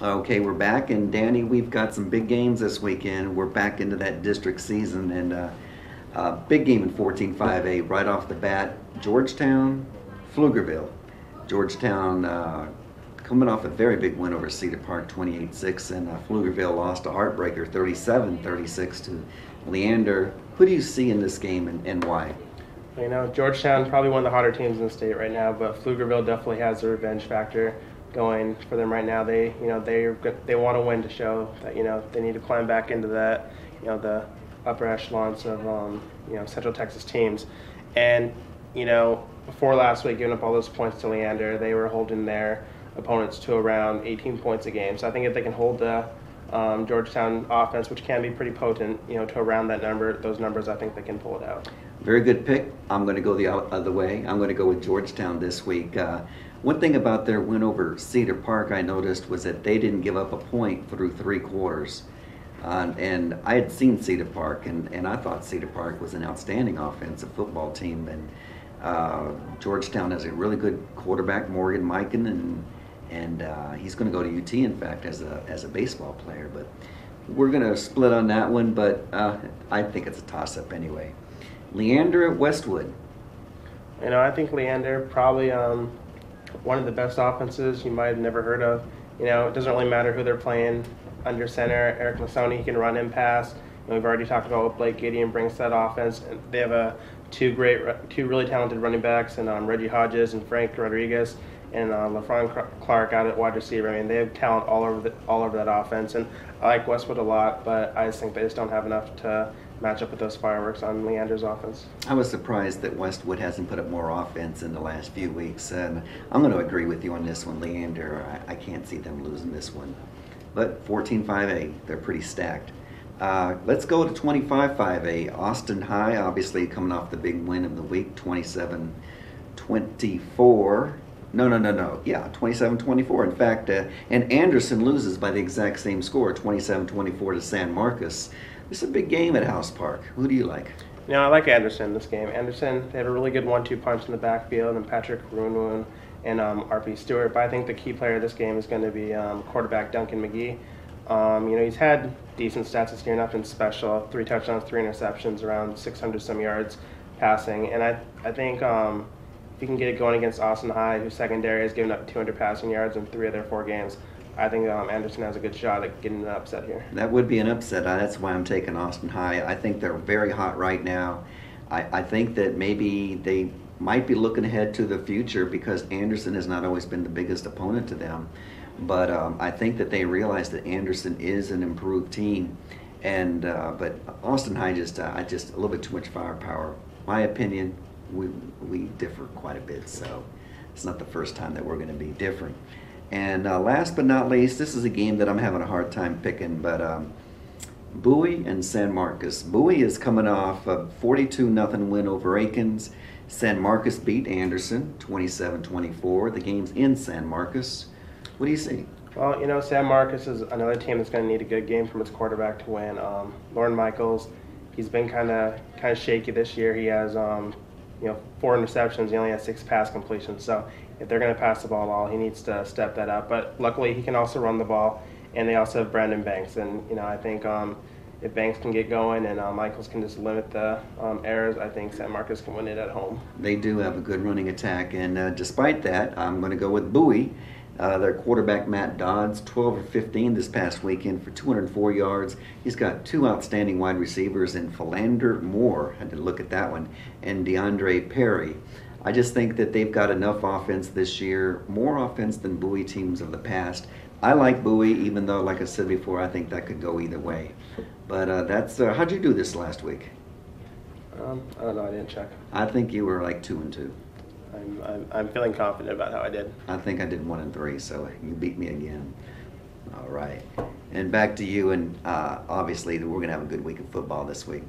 Okay, we're back, and Danny, we've got some big games this weekend. We're back into that district season, and big game in 14-5A right off the bat. Georgetown, Pflugerville. Georgetown coming off a very big win over Cedar Park, 28-6, and Pflugerville lost a heartbreaker, 37-36 to Leander. Who do you see in this game, and why? You know, Georgetown's probably one of the hotter teams in the state right now, but Pflugerville definitely has a revenge factor going for them right now. They want to win to show that they need to climb back into that the upper echelons of Central Texas teams. And before last week, giving up all those points to Leander, they were holding their opponents to around 18 points a game. So I think if they can hold the Georgetown offense, which can be pretty potent, to around those numbers, I think they can pull it out. Very good pick. I'm going to go the other way. I'm going to go with Georgetown this week. One thing about their win over Cedar Park I noticed was that they didn't give up a point through three quarters. And I had seen Cedar Park, and I thought Cedar Park was an outstanding offensive football team. And Georgetown has a really good quarterback, Morgan Mikan, and he's going to go to UT, in fact, as a baseball player. But we're going to split on that one, but I think it's a toss-up anyway. Leander at Westwood. I think Leander probably one of the best offenses you might have never heard of. It doesn't really matter who they're playing under center. Eric Lasoni, he can run and pass. We've already talked about what Blake Gideon brings to that offense. And they have two really talented running backs, and Reggie Hodges and Frank Rodriguez, and LaFron Clark out at wide receiver. I mean, they have talent all over that offense. And I like Westwood a lot, but I just think they just don't have enough to match up with those fireworks on Leander's offense. I was surprised that Westwood hasn't put up more offense in the last few weeks, and I'm going to agree with you on this one, Leander. I can't see them losing this one. But 14-5A, they're pretty stacked. Let's go to 25-5A. Austin High, obviously coming off the big win of the week, 27-24. No. Yeah, 27-24. In fact, and Anderson loses by the exact same score, 27-24 to San Marcos. This is a big game at House Park. Who do you like? I like Anderson in this game. Anderson, they have a really good 1-2 punch in the backfield, and Patrick Runwoon and R.P. Stewart. But I think the key player of this game is going to be quarterback Duncan McGee. He's had decent stats this year, nothing special. 3 touchdowns, 3 interceptions, around 600-some yards passing. And I think if you can get it going against Austin High, whose secondary has given up 200 passing yards in 3 of their 4 games, I think Anderson has a good shot at getting an upset here. That would be an upset. That's why I'm taking Austin High. I think they're very hot right now. I think that maybe they might be looking ahead to the future because Anderson has not always been the biggest opponent to them. But I think that they realize that Anderson is an improved team. But Austin High just a little bit too much firepower. My opinion, we differ quite a bit, so it's not the first time that we're going to be different. And last but not least, this is a game that I'm having a hard time picking, but Bowie and San Marcos. Bowie is coming off a 42-0 win over Aikens. San Marcos beat Anderson 27-24. The game's in San Marcos. What do you see? Well, San Marcos is another team that's going to need a good game from its quarterback to win. Lauren Michaels, he's been kind of shaky this year. He has 4 interceptions. He only has 6 pass completions. So if they're going to pass the ball at all, he needs to step that up. But luckily, he can also run the ball, and they also have Brandon Banks. And I think if Banks can get going and Michaels can just limit the errors, I think San Marcos can win it at home. They do have a good running attack, and despite that, I'm going to go with Bowie. Their quarterback, Matt Dodds, 12 or 15 this past weekend for 204 yards. He's got 2 outstanding wide receivers in Philander Moore, had to look at that one, and DeAndre Perry. I just think that they've got enough offense this year, more offense than Bowie teams of the past. I like Bowie, even though, like I said before, I think that could go either way. But that's how'd you do this last week? I don't know. I didn't check. I think you were like 2-2. I'm feeling confident about how I did. I think I did 1-3, so you beat me again. All right. And back to you, and obviously we're going to have a good week of football this week.